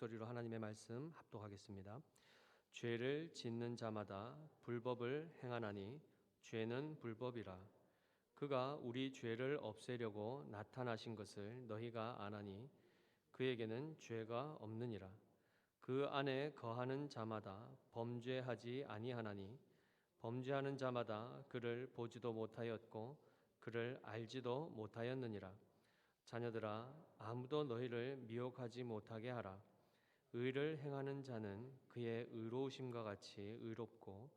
목소리로 하나님의 말씀 합독하겠습니다. 죄를 짓는 자마다 불법을 행하나니 죄는 불법이라. 그가 우리 죄를 없애려고 나타나신 것을 너희가 아나니 그에게는 죄가 없느니라. 그 안에 거하는 자마다 범죄하지 아니하나니 범죄하는 자마다 그를 보지도 못하였고 그를 알지도 못하였느니라. 자녀들아, 아무도 너희를 미혹하지 못하게 하라. 의를 행하는 자는 그의 의로우심과 같이 의롭고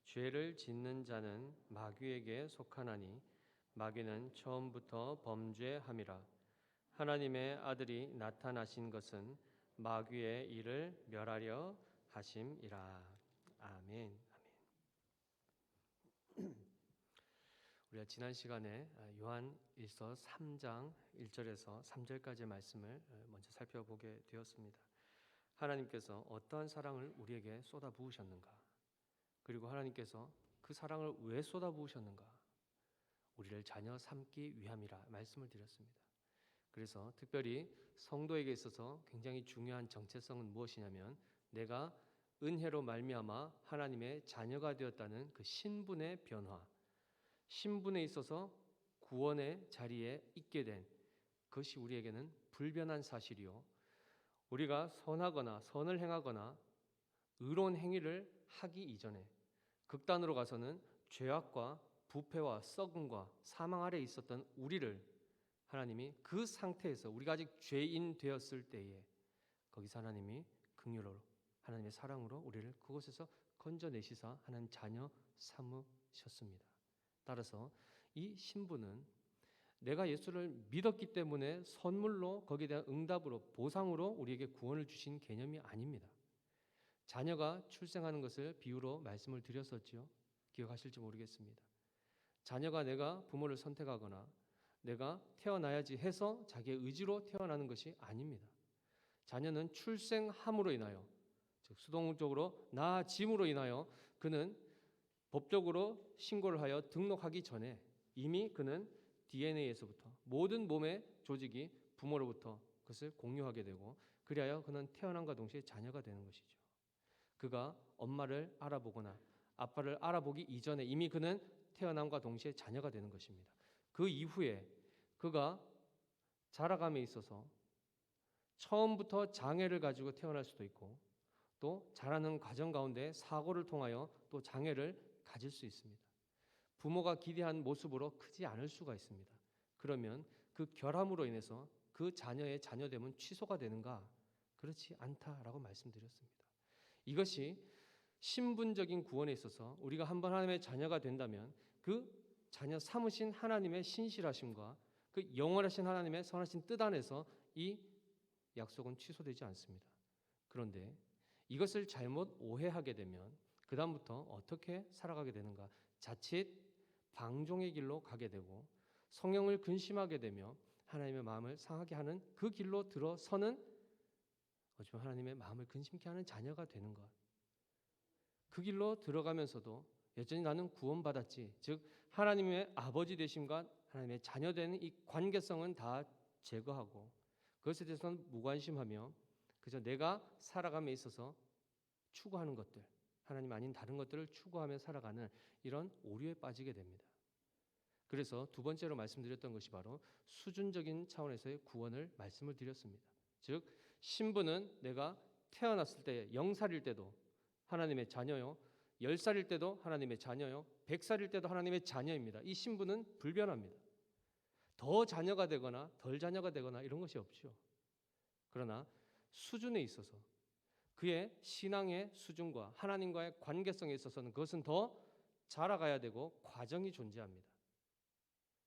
죄를 짓는 자는 마귀에게 속하나니 마귀는 처음부터 범죄함이라. 하나님의 아들이 나타나신 것은 마귀의 일을 멸하려 하심이라. 아멘. 우리가 지난 시간에 요한일서 3장 1절에서 3절까지의 말씀을 먼저 살펴보게 되었습니다. 하나님께서 어떠한 사랑을 우리에게 쏟아부으셨는가? 그리고 하나님께서 그 사랑을 왜 쏟아부으셨는가? 우리를 자녀 삼기 위함이라 말씀을 드렸습니다. 그래서 특별히 성도에게 있어서 굉장히 중요한 정체성은 무엇이냐면 내가 은혜로 말미암아 하나님의 자녀가 되었다는 그 신분의 변화, 신분에 있어서 구원의 자리에 있게 된 그것이 우리에게는 불변한 사실이요, 우리가 선하거나 선을 행하거나 의로운 행위를 하기 이전에 극단으로 가서는 죄악과 부패와 썩음과 사망 아래에 있었던 우리를 하나님이 그 상태에서 우리가 아직 죄인 되었을 때에 거기서 하나님이 긍휼로 하나님의 사랑으로 우리를 그곳에서 건져내시사 하나님 자녀 삼으셨습니다. 따라서 이 신분은 내가 예수를 믿었기 때문에 선물로 거기에 대한 응답으로 보상으로 우리에게 구원을 주신 개념이 아닙니다. 자녀가 출생하는 것을 비유로 말씀을 드렸었죠. 기억하실지 모르겠습니다. 자녀가 내가 부모를 선택하거나 내가 태어나야지 해서 자기의 의지로 태어나는 것이 아닙니다. 자녀는 출생함으로 인하여, 즉 수동적으로 낳아짐으로 인하여 그는 법적으로 신고를 하여 등록하기 전에 이미 그는 DNA에서부터 모든 몸의 조직이 부모로부터 그것을 공유하게 되고 그리하여 그는 태어남과 동시에 자녀가 되는 것이죠. 그가 엄마를 알아보거나 아빠를 알아보기 이전에 이미 그는 태어남과 동시에 자녀가 되는 것입니다. 그 이후에 그가 자라감에 있어서 처음부터 장애를 가지고 태어날 수도 있고 또 자라는 과정 가운데 사고를 통하여 또 장애를 가질 수 있습니다. 부모가 기대한 모습으로 크지 않을 수가 있습니다. 그러면 그 결함으로 인해서 그 자녀의 자녀됨은 취소가 되는가? 그렇지 않다라고 말씀드렸습니다. 이것이 신분적인 구원에 있어서 우리가 한번 하나님의 자녀가 된다면 그 자녀 삼으신 하나님의 신실하심과 그 영원하신 하나님의 선하신 뜻 안에서 이 약속은 취소되지 않습니다. 그런데 이것을 잘못 오해하게 되면 그 다음부터 어떻게 살아가게 되는가? 자칫 방종의 길로 가게 되고 성령을 근심하게 되며 하나님의 마음을 상하게 하는 그 길로 들어서는 어쩌면 하나님의 마음을 근심케 하는 자녀가 되는 것. 그 길로 들어가면서도 여전히 나는 구원받았지, 즉 하나님의 아버지 되심과 하나님의 자녀 되는 이 관계성은 다 제거하고 그것에 대해서는 무관심하며 그저 내가 살아감에 있어서 추구하는 것들, 하나님 아닌 다른 것들을 추구하며 살아가는 이런 오류에 빠지게 됩니다. 그래서 두 번째로 말씀드렸던 것이 바로 수준적인 차원에서의 구원을 말씀을 드렸습니다. 즉 신분은 내가 태어났을 때 0살일 때도 하나님의 자녀요, 10살일 때도 하나님의 자녀요, 100살일 때도 하나님의 자녀입니다. 이 신분은 불변합니다. 더 자녀가 되거나 덜 자녀가 되거나 이런 것이 없죠. 그러나 수준에 있어서 그의 신앙의 수준과 하나님과의 관계성에 있어서는 그것은 더 자라가야 되고 과정이 존재합니다.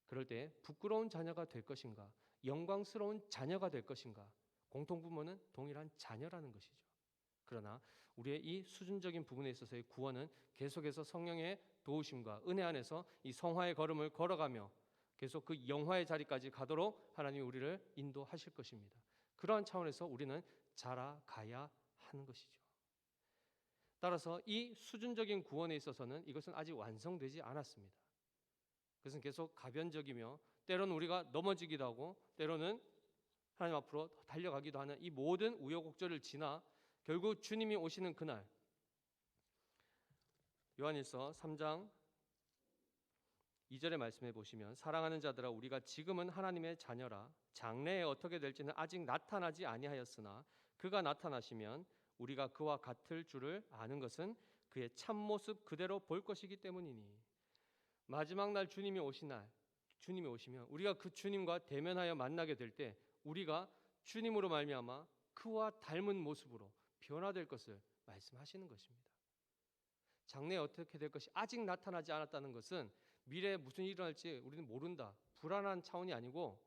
그럴 때 부끄러운 자녀가 될 것인가, 영광스러운 자녀가 될 것인가, 공통부모는 동일한 자녀라는 것이죠. 그러나 우리의 이 수준적인 부분에 있어서의 구원은 계속해서 성령의 도우심과 은혜 안에서 이 성화의 걸음을 걸어가며 계속 그 영화의 자리까지 가도록 하나님이 우리를 인도하실 것입니다. 그러한 차원에서 우리는 자라가야 하는 것이죠. 따라서 이 수준적인 구원에 있어서는 이것은 아직 완성되지 않았습니다. 그것은 계속 가변적이며 때로는 우리가 넘어지기도 하고 때로는 하나님 앞으로 달려가기도 하는 이 모든 우여곡절을 지나 결국 주님이 오시는 그날, 요한일서 3장 2절의 말씀해 보시면 사랑하는 자들아 우리가 지금은 하나님의 자녀라 장래에 어떻게 될지는 아직 나타나지 아니하였으나 그가 나타나시면 우리가 그와 같을 줄을 아는 것은 그의 참모습 그대로 볼 것이기 때문이니. 마지막 날 주님이 오신 날, 주님이 오시면 우리가 그 주님과 대면하여 만나게 될 때 우리가 주님으로 말미암아 그와 닮은 모습으로 변화될 것을 말씀하시는 것입니다. 장래에 어떻게 될 것이 아직 나타나지 않았다는 것은 미래에 무슨 일이 일어날지 우리는 모른다, 불안한 차원이 아니고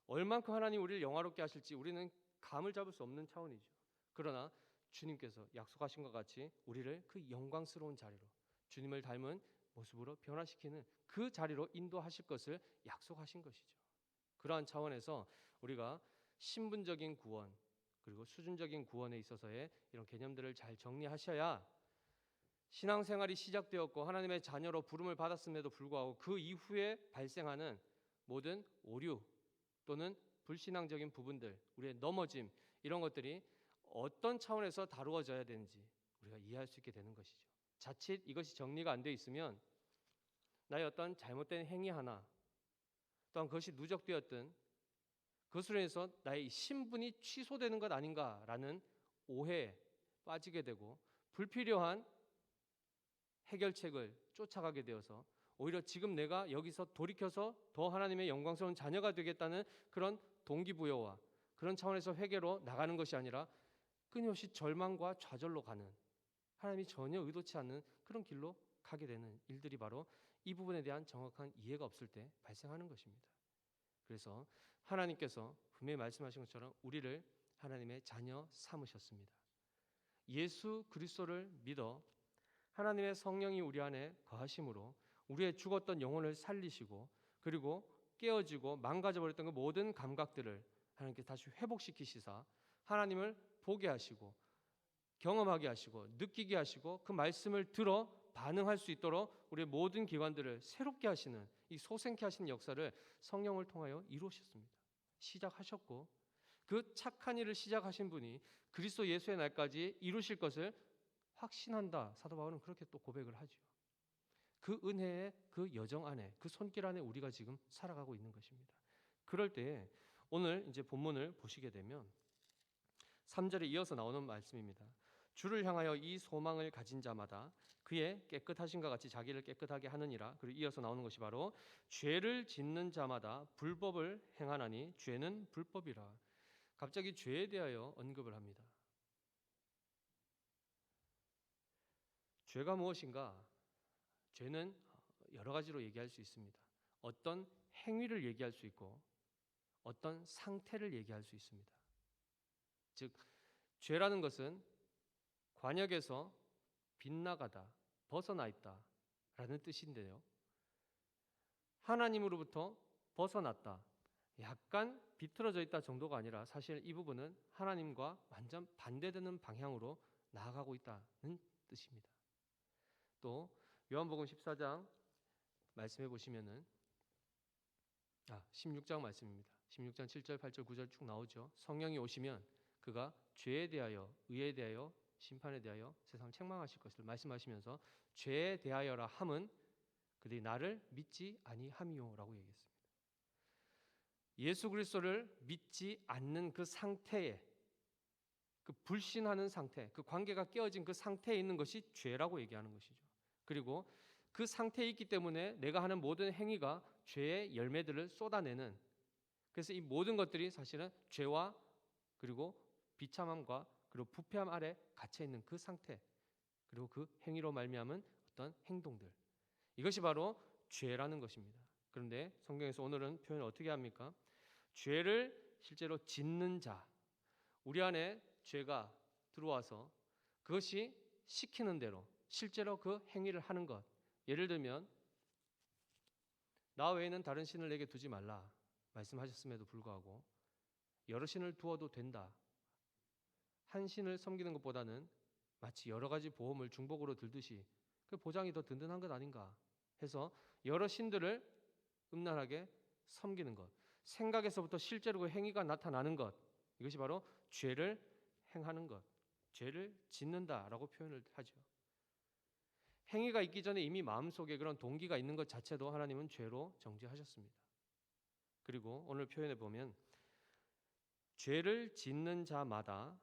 얼만큼 하나님 우리를 영화롭게 하실지 우리는 감을 잡을 수 없는 차원이죠. 그러나 주님께서 약속하신 것 같이 우리를 그 영광스러운 자리로, 주님을 닮은 모습으로 변화시키는 그 자리로 인도하실 것을 약속하신 것이죠. 그러한 차원에서 우리가 신분적인 구원 그리고 수준적인 구원에 있어서의 이런 개념들을 잘 정리하셔야 신앙생활이 시작되었고 하나님의 자녀로 부름을 받았음에도 불구하고 그 이후에 발생하는 모든 오류 또는 불신앙적인 부분들, 우리의 넘어짐, 이런 것들이 어떤 차원에서 다루어져야 되는지 우리가 이해할 수 있게 되는 것이죠. 자칫 이것이 정리가 안 돼 있으면 나의 어떤 잘못된 행위 하나, 또한 그것이 누적되었든 그것으로 인해서 나의 신분이 취소되는 것 아닌가라는 오해에 빠지게 되고 불필요한 해결책을 쫓아가게 되어서 오히려 지금 내가 여기서 돌이켜서 더 하나님의 영광스러운 자녀가 되겠다는 그런 동기부여와 그런 차원에서 회개로 나가는 것이 아니라 끊임없이 절망과 좌절로 가는, 하나님이 전혀 의도치 않는 그런 길로 가게 되는 일들이 바로 이 부분에 대한 정확한 이해가 없을 때 발생하는 것입니다. 그래서 하나님께서 분명히 말씀하신 것처럼 우리를 하나님의 자녀 삼으셨습니다. 예수 그리스도를 믿어 하나님의 성령이 우리 안에 거하심으로 우리의 죽었던 영혼을 살리시고 그리고 깨어지고 망가져버렸던 그 모든 감각들을 하나님께 다시 회복시키시사 하나님을 보게 하시고 경험하게 하시고 느끼게 하시고 그 말씀을 들어 반응할 수 있도록 우리의 모든 기관들을 새롭게 하시는 이 소생케 하시는 역사를 성령을 통하여 이루셨습니다. 시작하셨고 그 착한 일을 시작하신 분이 그리스도 예수의 날까지 이루실 것을 확신한다. 사도 바울은 그렇게 또 고백을 하죠. 그 은혜의 그 여정 안에, 그 손길 안에 우리가 지금 살아가고 있는 것입니다. 그럴 때 오늘 이제 본문을 보시게 되면 3절에 이어서 나오는 말씀입니다. 주를 향하여 이 소망을 가진 자마다 그의 깨끗하신과 같이 자기를 깨끗하게 하느니라. 그리고 이어서 나오는 것이 바로 죄를 짓는 자마다 불법을 행하나니 죄는 불법이라. 갑자기 죄에 대하여 언급을 합니다. 죄가 무엇인가? 죄는 여러 가지로 얘기할 수 있습니다. 어떤 행위를 얘기할 수 있고 어떤 상태를 얘기할 수 있습니다. 즉 죄라는 것은 관역에서 빗나가다, 벗어나 있다 라는 뜻인데요. 하나님으로부터 벗어났다, 약간 비틀어져 있다 정도가 아니라 사실 이 부분은 하나님과 완전 반대되는 방향으로 나아가고 있다는 뜻입니다. 또 요한복음 14장 말씀해 보시면은 16장 말씀입니다. 16장 7절, 8절, 9절 쭉 나오죠. 성령이 오시면 그가 죄에 대하여, 의에 대하여, 심판에 대하여 세상을 책망하실 것을 말씀하시면서 죄에 대하여라 함은 그들이 나를 믿지 아니함이요라고 얘기했습니다. 예수 그리스도를 믿지 않는 그 상태에, 그 불신하는 상태, 그 관계가 깨어진 그 상태에 있는 것이 죄라고 얘기하는 것이죠. 그리고 그 상태에 있기 때문에 내가 하는 모든 행위가 죄의 열매들을 쏟아내는, 그래서 이 모든 것들이 사실은 죄와 그리고 비참함과 그리고 부패함 아래 갇혀 있는 그 상태, 그리고 그 행위로 말미암은 어떤 행동들, 이것이 바로 죄라는 것입니다. 그런데 성경에서 오늘은 표현을 어떻게 합니까? 죄를 실제로 짓는 자, 우리 안에 죄가 들어와서 그것이 시키는 대로 실제로 그 행위를 하는 것, 예를 들면 나 외에는 다른 신을 내게 두지 말라 말씀하셨음에도 불구하고 여러 신을 두어도 된다, 한 신을 섬기는 것보다는 마치 여러 가지 보험을 중복으로 들듯이 그 보장이 더 든든한 것 아닌가 해서 여러 신들을 음란하게 섬기는 것, 생각에서부터 실제로 그 행위가 나타나는 것, 이것이 바로 죄를 행하는 것, 죄를 짓는다라고 표현을 하죠. 행위가 있기 전에 이미 마음속에 그런 동기가 있는 것 자체도 하나님은 죄로 정죄하셨습니다. 그리고 오늘 표현해 보면 죄를 짓는 자마다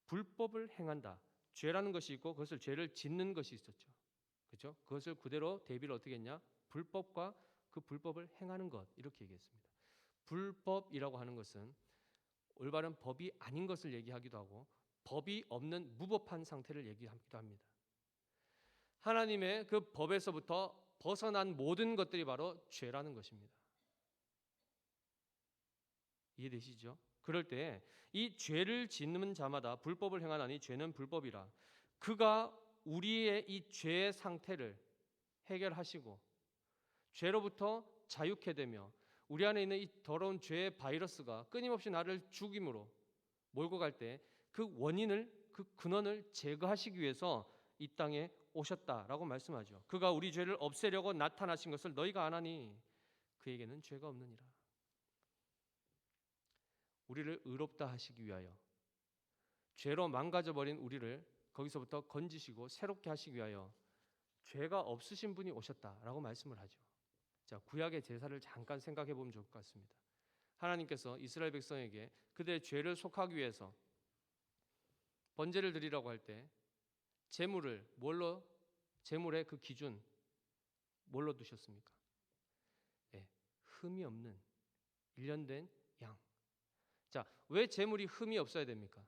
불법을 행한다. 죄라는 것이 있고 그것을 죄를 짓는 것이 있었죠. 그렇죠? 그것을 그대로 대비를 어떻게 했냐? 불법과 그 불법을 행하는 것, 이렇게 얘기했습니다. 불법이라고 하는 것은 올바른 법이 아닌 것을 얘기하기도 하고 법이 없는 무법한 상태를 얘기하기도 합니다. 하나님의 그 법에서부터 벗어난 모든 것들이 바로 죄라는 것입니다. 이해되시죠? 그럴 때 이 죄를 짓는 자마다 불법을 행하나니 죄는 불법이라. 그가 우리의 이 죄의 상태를 해결하시고 죄로부터 자유케 되며 우리 안에 있는 이 더러운 죄의 바이러스가 끊임없이 나를 죽임으로 몰고 갈 때 그 원인을, 그 근원을 제거하시기 위해서 이 땅에 오셨다라고 말씀하죠. 그가 우리 죄를 없애려고 나타나신 것을 너희가 아나니 그에게는 죄가 없느니라. 우리를 의롭다 하시기 위하여, 죄로 망가져버린 우리를 거기서부터 건지시고 새롭게 하시기 위하여 죄가 없으신 분이 오셨다라고 말씀을 하죠. 자, 구약의 제사를 잠깐 생각해 보면 좋을 것 같습니다. 하나님께서 이스라엘 백성에게 그들의 죄를 속하기 위해서 번제를 드리라고 할 때 제물을 뭘로, 제물의 그 기준 뭘로 두셨습니까? 네, 흠이 없는 1년 된 양. 자, 왜 제물이 흠이 없어야 됩니까?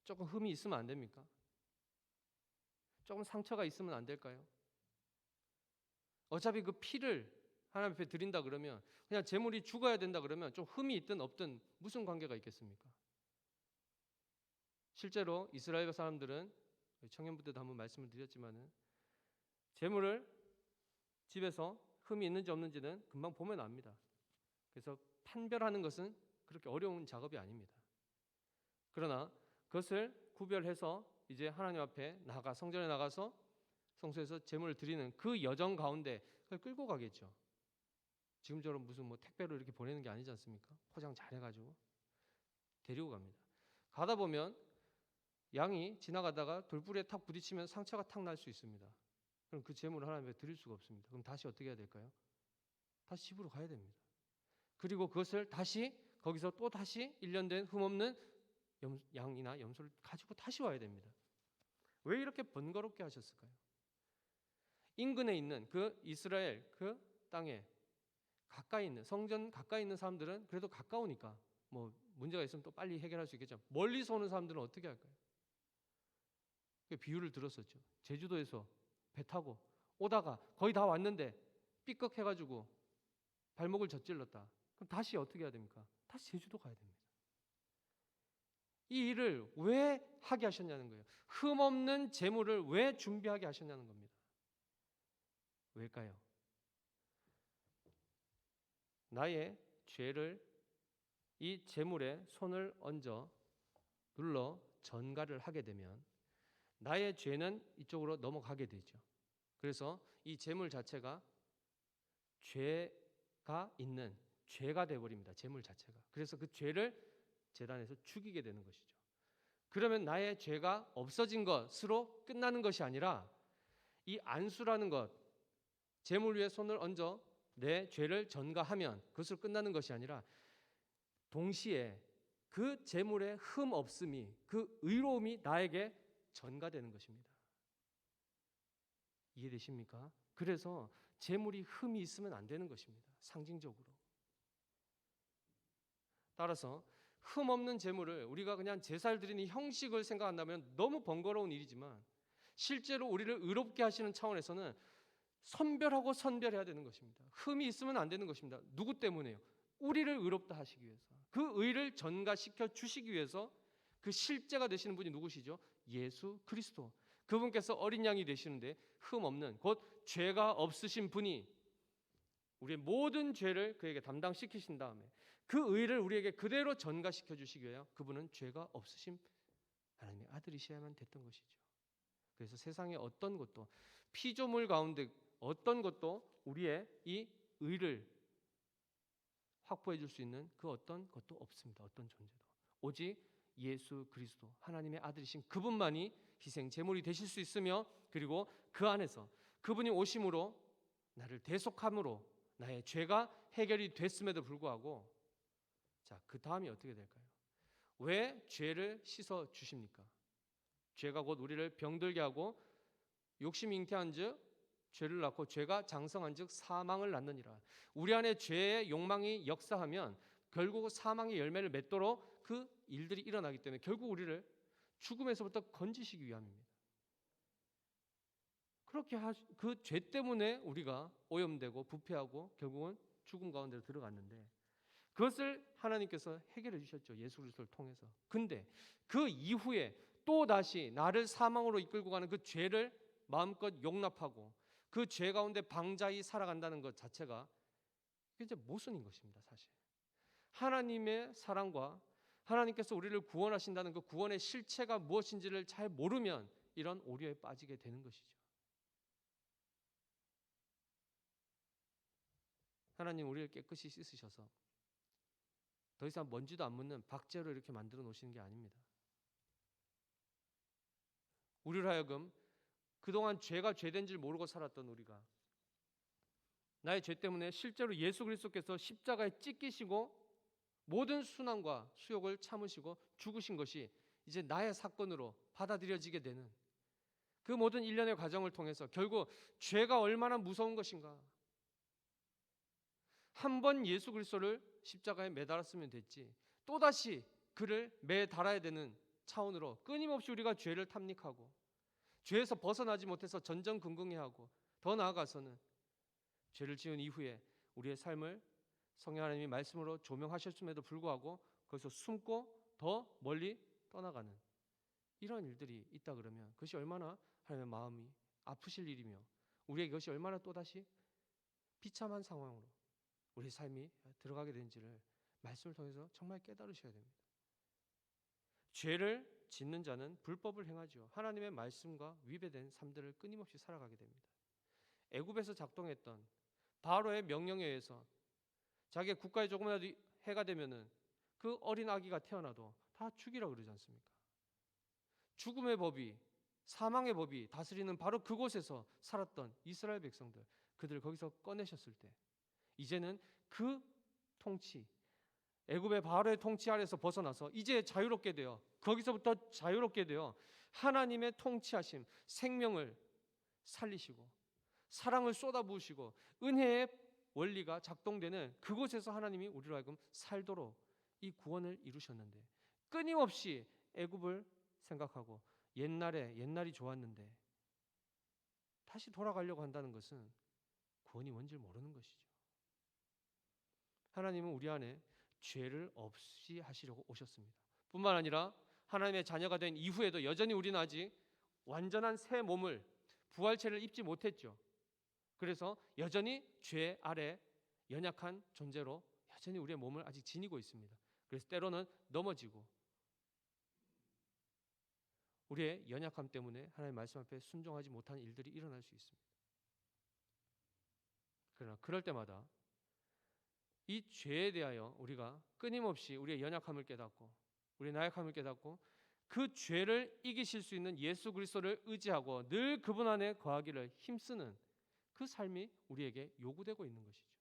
조금 흠이 있으면 안 됩니까? 조금 상처가 있으면 안 될까요? 어차피 그 피를 하나님 앞에 드린다 그러면, 그냥 제물이 죽어야 된다 그러면 좀 흠이 있든 없든 무슨 관계가 있겠습니까? 실제로 이스라엘 사람들은, 청년부 때도 한번 말씀을 드렸지만은, 제물을 집에서 흠이 있는지 없는지는 금방 보면 압니다. 그래서 판별하는 것은 그렇게 어려운 작업이 아닙니다. 그러나 그것을 구별해서 이제 하나님 앞에 나가, 성전에 나가서 성소에서 제물을 드리는 그 여정 가운데 그걸 끌고 가겠죠. 지금처럼 무슨 뭐 택배로 이렇게 보내는 게 아니지 않습니까? 포장 잘 해가지고 데리고 갑니다. 가다 보면 양이 지나가다가 돌부리에 탁 부딪히면 상처가 탁 날 수 있습니다. 그럼 그 제물을 하나님 앞에 드릴 수가 없습니다. 그럼 다시 어떻게 해야 될까요? 다시 집으로 가야 됩니다. 그리고 그것을 다시 거기서 또 다시 1년 된 흠없는 양이나 염소를 가지고 다시 와야 됩니다. 왜 이렇게 번거롭게 하셨을까요? 인근에 있는 그 이스라엘 그 땅에 가까이 있는, 성전 가까이 있는 사람들은 그래도 가까우니까 뭐 문제가 있으면 또 빨리 해결할 수 있겠죠. 멀리서 오는 사람들은 어떻게 할까요? 그 비유를 들었었죠. 제주도에서 배 타고 오다가 거의 다 왔는데 삐걱해가지고 발목을 젖질렀다. 그럼 다시 어떻게 해야 됩니까? 다시 제주도 가야 됩니다. 이 일을 왜 하게 하셨냐는 거예요. 흠없는 제물을 왜 준비하게 하셨냐는 겁니다. 왜일까요? 나의 죄를 이 제물에 손을 얹어 눌러 전가를 하게 되면 나의 죄는 이쪽으로 넘어가게 되죠. 그래서 이 제물 자체가 죄가 있는 죄가 되어버립니다. 제물 자체가. 그래서 그 죄를 제단에서 죽이게 되는 것이죠. 그러면 나의 죄가 없어진 것으로 끝나는 것이 아니라 이 안수라는 것, 제물 위에 손을 얹어 내 죄를 전가하면 그것으로 끝나는 것이 아니라 동시에 그 제물의 흠 없음이, 그 의로움이 나에게 전가되는 것입니다. 이해되십니까? 그래서 제물이 흠이 있으면 안 되는 것입니다. 상징적으로. 따라서 흠 없는 제물을 우리가 그냥 제사를 드리는 형식을 생각한다면 너무 번거로운 일이지만 실제로 우리를 의롭게 하시는 차원에서는 선별하고 선별해야 되는 것입니다. 흠이 있으면 안 되는 것입니다. 누구 때문에요? 우리를 의롭다 하시기 위해서. 그 의를 전가시켜 주시기 위해서 그 실제가 되시는 분이 누구시죠? 예수 그리스도. 그분께서 어린 양이 되시는데 흠 없는, 곧 죄가 없으신 분이 우리의 모든 죄를 그에게 담당시키신 다음에 그 의를 우리에게 그대로 전가시켜 주시기 위하여 그분은 죄가 없으신 하나님의 아들이셔야만 됐던 것이죠. 그래서 세상의 어떤 것도, 피조물 가운데 어떤 것도 우리의 이 의를 확보해 줄 수 있는 그 어떤 것도 없습니다. 어떤 존재도. 오직 예수 그리스도 하나님의 아들이신 그분만이 희생 제물이 되실 수 있으며, 그리고 그 안에서 그분이 오심으로 나를 대속함으로 나의 죄가 해결이 됐음에도 불구하고, 자, 그 다음이 어떻게 될까요? 왜 죄를 씻어 주십니까? 죄가 곧 우리를 병들게 하고 욕심이 잉태한즉 죄를 낳고 죄가 장성한즉 사망을 낳느니라. 우리 안에 죄의 욕망이 역사하면 결국 사망의 열매를 맺도록 그 일들이 일어나기 때문에 결국 우리를 죽음에서부터 건지시기 위함입니다. 그렇게 그 죄 때문에 우리가 오염되고 부패하고 결국은 죽음 가운데로 들어갔는데, 그것을 하나님께서 해결해 주셨죠. 예수 그리스도를 통해서. 근데 그 이후에 또 다시 나를 사망으로 이끌고 가는 그 죄를 마음껏 용납하고 그 죄 가운데 방자히 살아간다는 것 자체가 이제 모순인 것입니다. 사실 하나님의 사랑과 하나님께서 우리를 구원하신다는 그 구원의 실체가 무엇인지를 잘 모르면 이런 오류에 빠지게 되는 것이죠. 하나님 우리를 깨끗이 씻으셔서 더 이상 먼지도 안 묻는 박제로 이렇게 만들어 놓으시는 게 아닙니다. 우리로 하여금 그동안 죄가 죄된 줄 모르고 살았던 우리가 나의 죄 때문에 실제로 예수 그리스도께서 십자가에 찢기시고 모든 순환과 수욕을 참으시고 죽으신 것이 이제 나의 사건으로 받아들여지게 되는 그 모든 일련의 과정을 통해서 결국 죄가 얼마나 무서운 것인가. 한 번 예수 그리스도를 십자가에 매달았으면 됐지 또다시 그를 매달아야 되는 차원으로 끊임없이 우리가 죄를 탐닉하고 죄에서 벗어나지 못해서 전전긍긍해하고, 더 나아가서는 죄를 지은 이후에 우리의 삶을 성령 하나님이 말씀으로 조명하셨음에도 불구하고 거기서 숨고 더 멀리 떠나가는 이런 일들이 있다 그러면 그것이 얼마나 하나님의 마음이 아프실 일이며 우리에게 그것이 얼마나 또다시 비참한 상황으로 우리의 삶이 들어가게 되는지를 말씀을 통해서 정말 깨달으셔야 됩니다. 죄를 짓는 자는 불법을 행하죠. 하나님의 말씀과 위배된 삶들을 끊임없이 살아가게 됩니다. 애굽에서 작동했던 바로의 명령에 의해서 자기의 국가에 조금이라도 해가 되면은 그 어린 아기가 태어나도 다 죽이라 그러지 않습니까? 죽음의 법이, 사망의 법이 다스리는 바로 그곳에서 살았던 이스라엘 백성들, 그들 거기서 꺼내셨을 때 이제는 그 통치, 애굽의 바로의 통치 아래서 벗어나서 이제 자유롭게 되어 거기서부터 자유롭게 되어 하나님의 통치하심, 생명을 살리시고 사랑을 쏟아부으시고 은혜의 원리가 작동되는 그곳에서 하나님이 우리로 하여금 살도록 이 구원을 이루셨는데, 끊임없이 애굽을 생각하고 옛날이 좋았는데 다시 돌아가려고 한다는 것은 구원이 뭔지 모르는 것이죠. 하나님은 우리 안에 죄를 없이 하시려고 오셨습니다. 뿐만 아니라 하나님의 자녀가 된 이후에도 여전히 우리는 아직 완전한 새 몸을, 부활체를 입지 못했죠. 그래서 여전히 죄 아래 연약한 존재로 여전히 우리의 몸을 아직 지니고 있습니다. 그래서 때로는 넘어지고 우리의 연약함 때문에 하나님의 말씀 앞에 순종하지 못하는 일들이 일어날 수 있습니다. 그러나 그럴 때마다 이 죄에 대하여 우리가 끊임없이 우리의 연약함을 깨닫고 우리의 나약함을 깨닫고 그 죄를 이기실 수 있는 예수 그리스도를 의지하고 늘 그분 안에 거하기를 힘쓰는 그 삶이 우리에게 요구되고 있는 것이죠.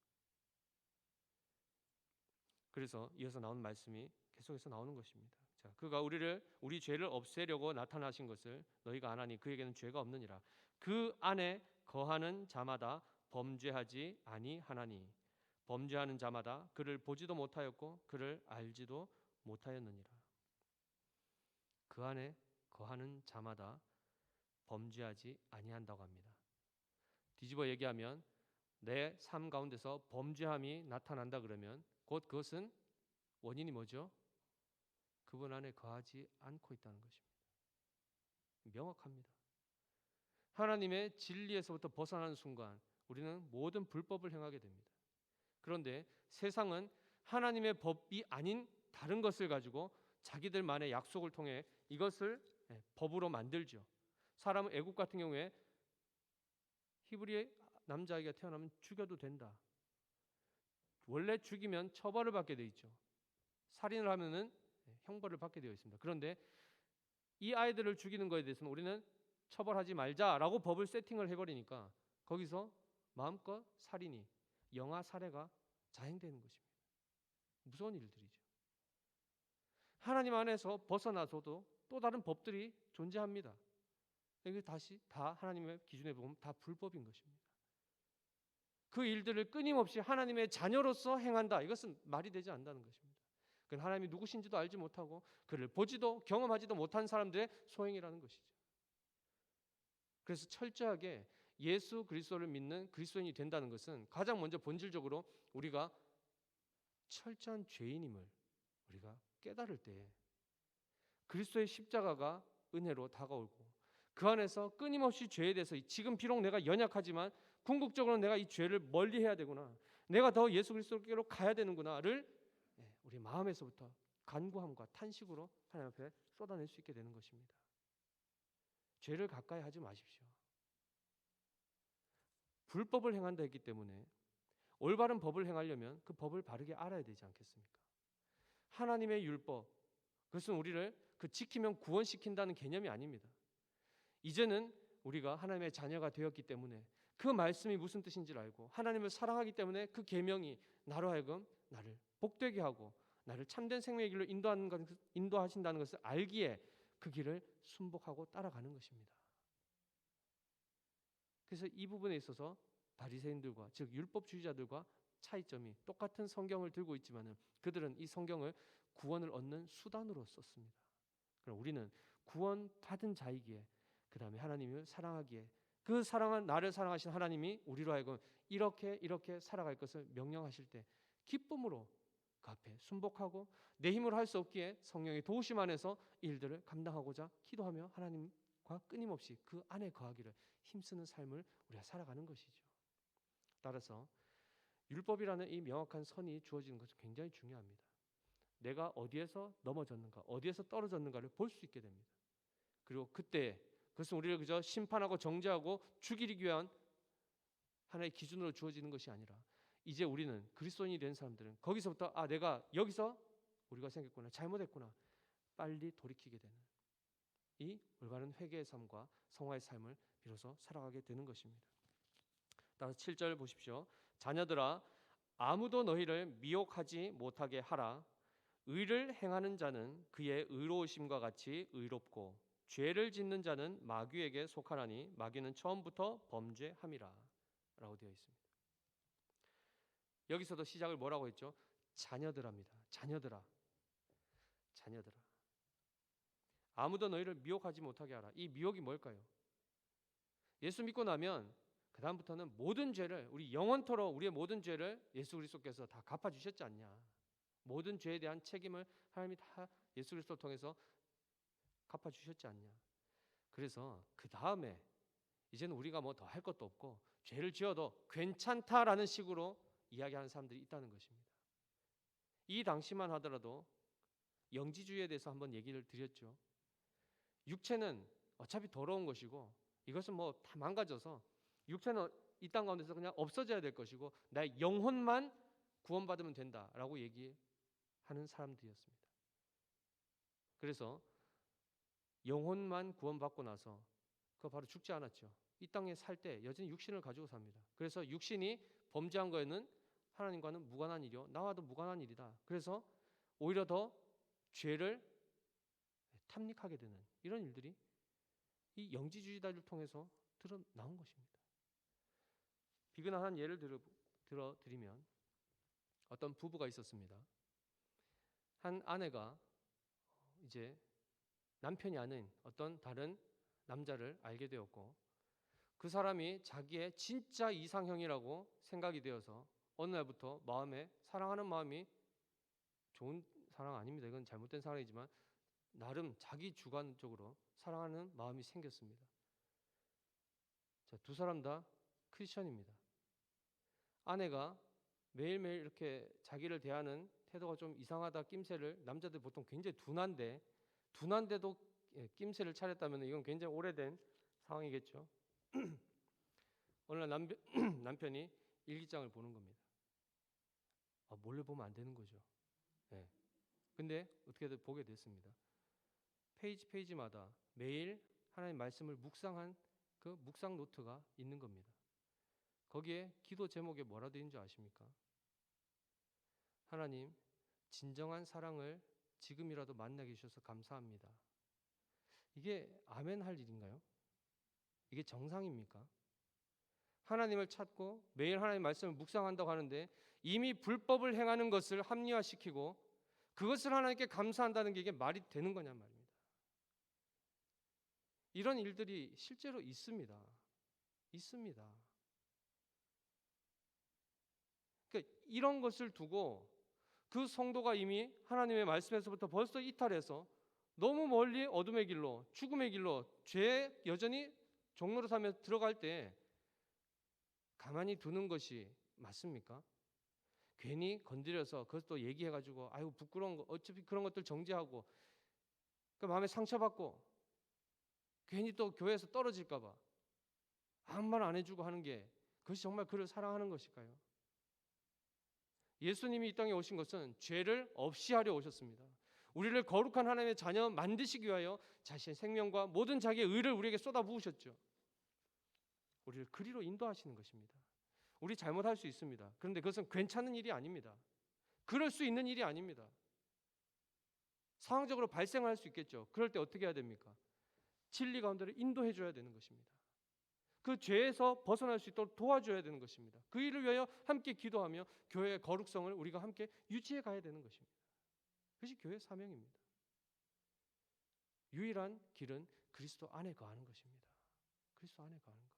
그래서 이어서 나오는 말씀이 계속해서 나오는 것입니다. 자, 그가 우리 죄를 없애려고 나타나신 것을 너희가 아나니 그에게는 죄가 없느니라. 그 안에 거하는 자마다 범죄하지 아니하나니 범죄하는 자마다 그를 보지도 못하였고 그를 알지도 못하였느니라. 그 안에 거하는 자마다 범죄하지 아니한다고 합니다. 뒤집어 얘기하면 내 삶 가운데서 범죄함이 나타난다 그러면 곧 그것은 원인이 뭐죠? 그분 안에 거하지 않고 있다는 것입니다. 명확합니다. 하나님의 진리에서부터 벗어나는 순간 우리는 모든 불법을 행하게 됩니다. 그런데 세상은 하나님의 법이 아닌 다른 것을 가지고 자기들만의 약속을 통해 이것을 법으로 만들죠. 사람은 애국 같은 경우에 히브리 남자아이가 태어나면 죽여도 된다. 원래 죽이면 처벌을 받게 되어 있죠. 살인을 하면은 형벌을 받게 되어 있습니다. 그런데 이 아이들을 죽이는 것에 대해서는 우리는 처벌하지 말자라고 법을 세팅을 해버리니까 거기서 마음껏 살인이 영아 살해가 자행되는 것입니다. 무서운 일들이죠. 하나님 안에서 벗어나서도 또 다른 법들이 존재합니다. 이게 다시 다 하나님의 기준에 보면 다 불법인 것입니다. 그 일들을 끊임없이 하나님의 자녀로서 행한다. 이것은 말이 되지 않는다는 것입니다. 그건 하나님이 누구신지도 알지 못하고 그를 보지도 경험하지도 못한 사람들의 소행이라는 것이죠. 그래서 철저하게 예수 그리스도를 믿는 그리스도인이 된다는 것은 가장 먼저 본질적으로 우리가 철저한 죄인임을 우리가 깨달을 때 그리스도의 십자가가 은혜로 다가오고 그 안에서 끊임없이 죄에 대해서 지금 비록 내가 연약하지만 궁극적으로 내가 이 죄를 멀리해야 되구나, 내가 더 예수 그리스도께로 가야 되는구나를 우리 마음에서부터 간구함과 탄식으로 하나님 앞에 쏟아낼 수 있게 되는 것입니다. 죄를 가까이 하지 마십시오. 불법을 행한다 했기 때문에 올바른 법을 행하려면 그 법을 바르게 알아야 되지 않겠습니까? 하나님의 율법, 그것은 우리를 지키면 구원시킨다는 개념이 아닙니다. 이제는 우리가 하나님의 자녀가 되었기 때문에 그 말씀이 무슨 뜻인지를 알고 하나님을 사랑하기 때문에 그 계명이 나로 하여금 나를 복되게 하고 나를 참된 생명의 길로 인도하신다는 것을 알기에 그 길을 순복하고 따라가는 것입니다. 그래서 이 부분에 있어서 바리새인들과 즉 율법주의자들과 차이점이, 똑같은 성경을 들고 있지만은 그들은 이 성경을 구원을 얻는 수단으로 썼습니다. 그럼 우리는 구원받은 자이기에 그 다음에 하나님을 사랑하기에 그 사랑한 나를 사랑하신 하나님이 우리로 하여금 이렇게 살아갈 것을 명령하실 때 기쁨으로 그 앞에 순복하고 내 힘으로 할 수 없기에 성령의 도우심 안에서 일들을 감당하고자 기도하며 하나님과 끊임없이 그 안에 거하기를 힘쓰는 삶을 우리가 살아가는 것이죠. 따라서 율법이라는 이 명확한 선이 주어지는 것은 굉장히 중요합니다. 내가 어디에서 넘어졌는가, 어디에서 떨어졌는가를 볼 수 있게 됩니다. 그리고 그때 그것은 우리를 그저 심판하고 정죄하고 죽이기 위한 하나의 기준으로 주어지는 것이 아니라 이제 우리는 그리스도인이 된 사람들은 거기서부터 내가 여기서 우리가 생겼구나, 잘못했구나, 빨리 돌이키게 되는 이 올바른 회개의 삶과 성화의 삶을 비로소 살아가게 되는 것입니다. 따라서 7절 보십시오. 자녀들아, 아무도 너희를 미혹하지 못하게 하라. 의를 행하는 자는 그의 의로우심과 같이 의롭고 죄를 짓는 자는 마귀에게 속하나니 마귀는 처음부터 범죄함이라 라고 되어 있습니다. 여기서도 시작을 뭐라고 했죠? 자녀들합니다. 자녀들아. 아무도 너희를 미혹하지 못하게 하라. 이 미혹이 뭘까요? 예수 믿고 나면 그 다음부터는 모든 죄를, 우리 영원토록 우리의 모든 죄를 예수 그리스도께서 다 갚아주셨지 않냐. 모든 죄에 대한 책임을 하나님이 다 예수 그리스도를 통해서 갚아주셨지 않냐. 그래서 그 다음에 이제는 우리가 뭐 더 할 것도 없고 죄를 지어도 괜찮다라는 식으로 이야기하는 사람들이 있다는 것입니다. 이 당시만 하더라도 영지주의에 대해서 한번 얘기를 드렸죠. 육체는 어차피 더러운 것이고 이것은 뭐 다 망가져서 육체는 이 땅 가운데서 그냥 없어져야 될 것이고 나의 영혼만 구원받으면 된다라고 얘기하는 사람들이었습니다. 그래서 영혼만 구원받고 나서 그거 바로 죽지 않았죠. 이 땅에 살 때 여전히 육신을 가지고 삽니다. 그래서 육신이 범죄한 거에는 하나님과는 무관한 일이요, 나와도 무관한 일이다. 그래서 오히려 더 죄를 탐닉하게 되는 이런 일들이 이 영지주의자를 통해서 드러나온 것입니다. 비근한 예를 들어드리면 어떤 부부가 있었습니다. 한 아내가 이제 남편이 아닌 어떤 다른 남자를 알게 되었고 그 사람이 자기의 진짜 이상형이라고 생각이 되어서 어느 날부터 마음에 사랑하는 마음이, 좋은 사랑 아닙니다. 이건 잘못된 사랑이지만 나름 자기 주관적으로 사랑하는 마음이 생겼습니다. 자, 두 사람 다 크리스천입니다. 아내가 매일매일 이렇게 자기를 대하는 태도가 좀 이상하다, 낌새를, 남자들 보통 굉장히 둔한데도 낌새를 차렸다면 이건 굉장히 오래된 상황이겠죠. 어느 날 남편이 일기장을 보는 겁니다. 몰래 보면 안 되는 거죠. 예. 근데 어떻게 보게 됐습니다. 페이지마다 매일 하나님 말씀을 묵상한 그 묵상 노트가 있는 겁니다. 거기에 기도 제목에 뭐라 되어 있는 줄 아십니까? 하나님, 진정한 사랑을 지금이라도 만나게 해주셔서 감사합니다. 이게 아멘 할 일인가요? 이게 정상입니까? 하나님을 찾고 매일 하나님 말씀을 묵상한다고 하는데 이미 불법을 행하는 것을 합리화시키고 그것을 하나님께 감사한다는 게 이게 말이 되는 거냐 말입니다. 이런 일들이 실제로 있습니다. 있습니다. 그러니까 이런 것을 두고 그 성도가 이미 하나님의 말씀에서부터 벌써 이탈해서 너무 멀리 어둠의 길로, 죽음의 길로, 죄에 여전히 종로로 사며 들어갈 때 가만히 두는 것이 맞습니까? 괜히 건드려서 그것도 얘기해가지고 아이고 부끄러운 거 어차피 그런 것들 정지하고 그 마음에 상처받고 괜히 또 교회에서 떨어질까봐 아무 말 안 해주고 하는 게 그것이 정말 그를 사랑하는 것일까요? 예수님이 이 땅에 오신 것은 죄를 없이 하려 오셨습니다. 우리를 거룩한 하나님의 자녀 만드시기 위하여 자신의 생명과 모든 자기의 의를 우리에게 쏟아부으셨죠. 우리를 그리로 인도하시는 것입니다. 우리 잘못할 수 있습니다. 그런데 그것은 괜찮은 일이 아닙니다. 그럴 수 있는 일이 아닙니다. 상황적으로 발생할 수 있겠죠. 그럴 때 어떻게 해야 됩니까? 진리 가운데로 인도해 줘야 되는 것입니다. 그 죄에서 벗어날 수 있도록 도와줘야 되는 것입니다. 그 일을 위하여 함께 기도하며 교회의 거룩성을 우리가 함께 유지해 가야 되는 것입니다. 그것이 교회의 사명입니다. 유일한 길은 그리스도 안에 거하는 것입니다. 그리스도 안에 거하는 것.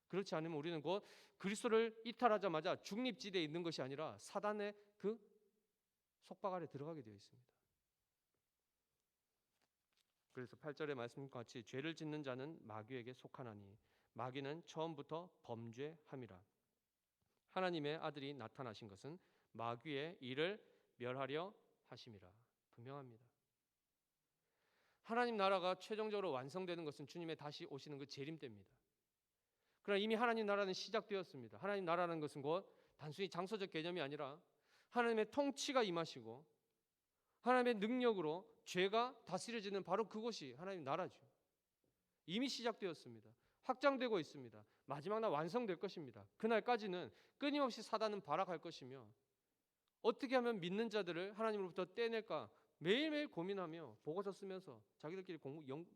그렇지 않으면 우리는 곧 그리스도를 이탈하자마자 중립지대에 있는 것이 아니라 사단의 그 속박 아래 들어가게 되어 있습니다. 그래서 8절의 말씀과 같이 죄를 짓는 자는 마귀에게 속하나니 마귀는 처음부터 범죄함이라. 하나님의 아들이 나타나신 것은 마귀의 일을 멸하려 하심이라. 분명합니다. 하나님 나라가 최종적으로 완성되는 것은 주님의 다시 오시는 그 재림 때입니다. 그러나 이미 하나님 나라는 시작되었습니다. 하나님 나라는 것은 곧 단순히 장소적 개념이 아니라 하나님의 통치가 임하시고 하나님의 능력으로 죄가 다스려지는 바로 그것이 하나님 나라죠. 이미 시작되었습니다. 확장되고 있습니다. 마지막 날 완성될 것입니다. 그날까지는 끊임없이 사단은 발악할 것이며 어떻게 하면 믿는 자들을 하나님으로부터 떼낼까 매일매일 고민하며 보고서 쓰면서 자기들끼리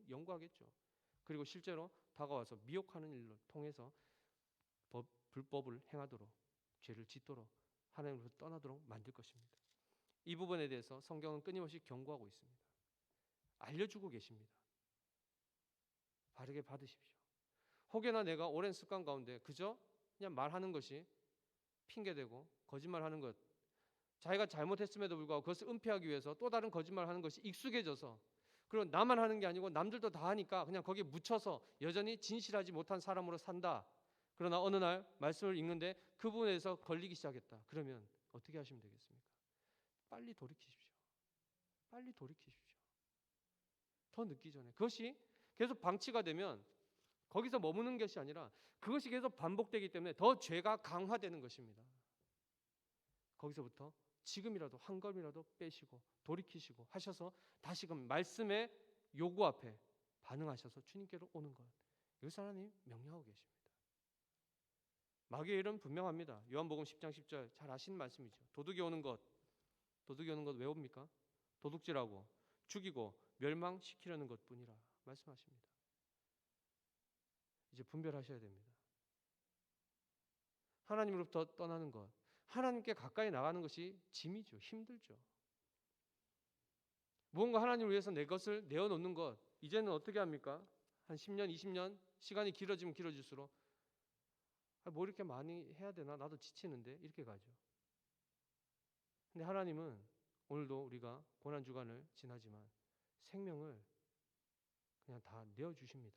연구하겠죠. 그리고 실제로 다가와서 미혹하는 일로 통해서 불법을 행하도록 죄를 짓도록 하나님으로부터 떠나도록 만들 것입니다. 이 부분에 대해서 성경은 끊임없이 경고하고 있습니다. 알려주고 계십니다. 바르게 받으십시오. 혹여나 내가 오랜 습관 가운데 그저 그냥 말하는 것이 핑계대고 거짓말하는 것, 자기가 잘못했음에도 불구하고 그것을 은폐하기 위해서 또 다른 거짓말하는 것이 익숙해져서 그리고 나만 하는 게 아니고 남들도 다 하니까 그냥 거기에 묻혀서 여전히 진실하지 못한 사람으로 산다. 그러나 어느 날 말씀을 읽는데 그 부분에서 걸리기 시작했다. 그러면 어떻게 하시면 되겠습니까? 빨리 돌이키십시오. 빨리 돌이키십시오. 더 늦기 전에. 그것이 계속 방치가 되면 거기서 머무는 것이 아니라 그것이 계속 반복되기 때문에 더 죄가 강화되는 것입니다. 거기서부터 지금이라도 한 걸음이라도 빼시고 돌이키시고 하셔서 다시금 말씀의 요구 앞에 반응하셔서 주님께로 오는 것. 이것을 하나님 명령하고 계십니다. 마귀의 일은 분명합니다. 요한복음 10장 10절 잘 아시는 말씀이죠. 도둑이 오는 것 왜 옵니까? 도둑질하고 죽이고 멸망시키려는 것뿐이라 말씀하십니다. 이제 분별하셔야 됩니다. 하나님으로부터 떠나는 것, 하나님께 가까이 나가는 것이 짐이죠. 힘들죠. 무언가 하나님을 위해서 내 것을 내어놓는 것, 이제는 어떻게 합니까? 한 10년, 20년 시간이 길어지면 길어질수록 뭐 이렇게 많이 해야 되나? 나도 지치는데 이렇게 가죠. 근데 하나님은 오늘도 우리가 고난주간을 지나지만 생명을 그냥 다 내어주십니다.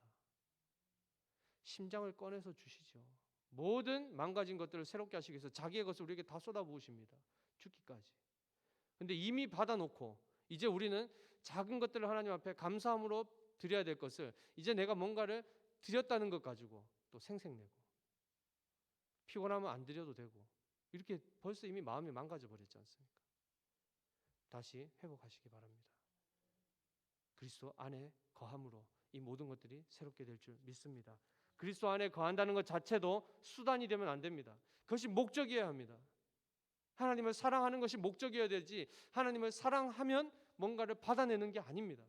심장을 꺼내서 주시죠. 모든 망가진 것들을 새롭게 하시기 위해서 자기의 것을 우리에게 다 쏟아부으십니다. 죽기까지. 근데 이미 받아놓고 이제 우리는 작은 것들을 하나님 앞에 감사함으로 드려야 될 것을 이제 내가 뭔가를 드렸다는 것 가지고 또 생색내고 피곤하면 안 드려도 되고 이렇게 벌써 이미 마음이 망가져 버렸지 않습니까? 다시 회복하시기 바랍니다. 그리스도 안에 거함으로 이 모든 것들이 새롭게 될 줄 믿습니다. 그리스도 안에 거한다는 것 자체도 수단이 되면 안 됩니다. 그것이 목적이어야 합니다. 하나님을 사랑하는 것이 목적이어야 되지, 하나님을 사랑하면 뭔가를 받아내는 게 아닙니다.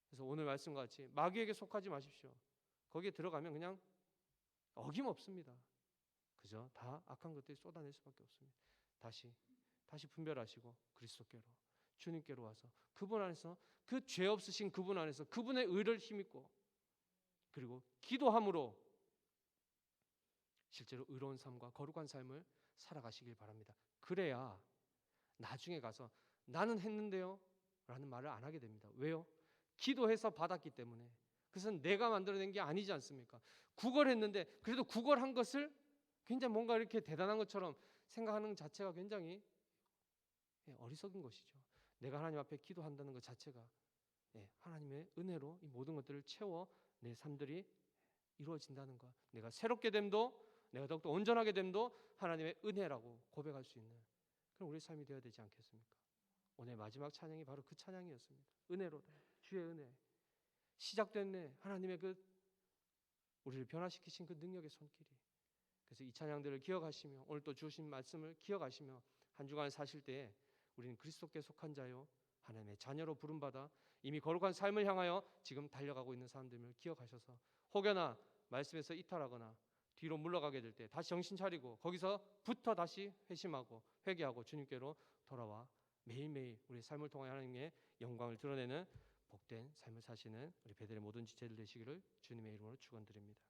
그래서 오늘 말씀과 같이 마귀에게 속하지 마십시오. 거기에 들어가면 그냥 어김없습니다. 그죠? 다 악한 것들이 쏟아낼 수밖에 없습니다. 다시 분별하시고 그리스도께로, 주님께로 와서 그분 안에서, 그 죄 없으신 그분 안에서 그분의 의를 힘입고, 그리고 기도함으로 실제로 의로운 삶과 거룩한 삶을 살아가시길 바랍니다. 그래야 나중에 가서 나는 했는데요 라는 말을 안 하게 됩니다. 왜요? 기도해서 받았기 때문에. 그것은 내가 만들어낸 게 아니지 않습니까? 구걸했는데 그래도 구걸한 것을 굉장히 뭔가 이렇게 대단한 것처럼 생각하는 자체가 굉장히 어리석은 것이죠. 내가 하나님 앞에 기도한다는 것 자체가 하나님의 은혜로 이 모든 것들을 채워 내 삶들이 이루어진다는 것, 내가 새롭게 됨도, 내가 더욱더 온전하게 됨도 하나님의 은혜라고 고백할 수 있는 그런 우리의 삶이 되어야 되지 않겠습니까? 오늘 마지막 찬양이 바로 그 찬양이었습니다. 은혜로다, 주의 은혜, 시작됐네, 하나님의 그 우리를 변화시키신 그 능력의 손길이. 그래서 이 찬양들을 기억하시며 오늘 또 주신 말씀을 기억하시며 한 주간 사실 때에 우리는 그리스도께 속한 자요 하나님의 자녀로 부름받아 이미 거룩한 삶을 향하여 지금 달려가고 있는 사람들을 기억하셔서 혹여나 말씀에서 이탈하거나 뒤로 물러가게 될 때 다시 정신 차리고 거기서부터 다시 회심하고 회개하고 주님께로 돌아와 매일매일 우리의 삶을 통해 하나님의 영광을 드러내는 복된 삶을 사시는 우리 베델의 모든 지체들 되시기를 주님의 이름으로 축원드립니다.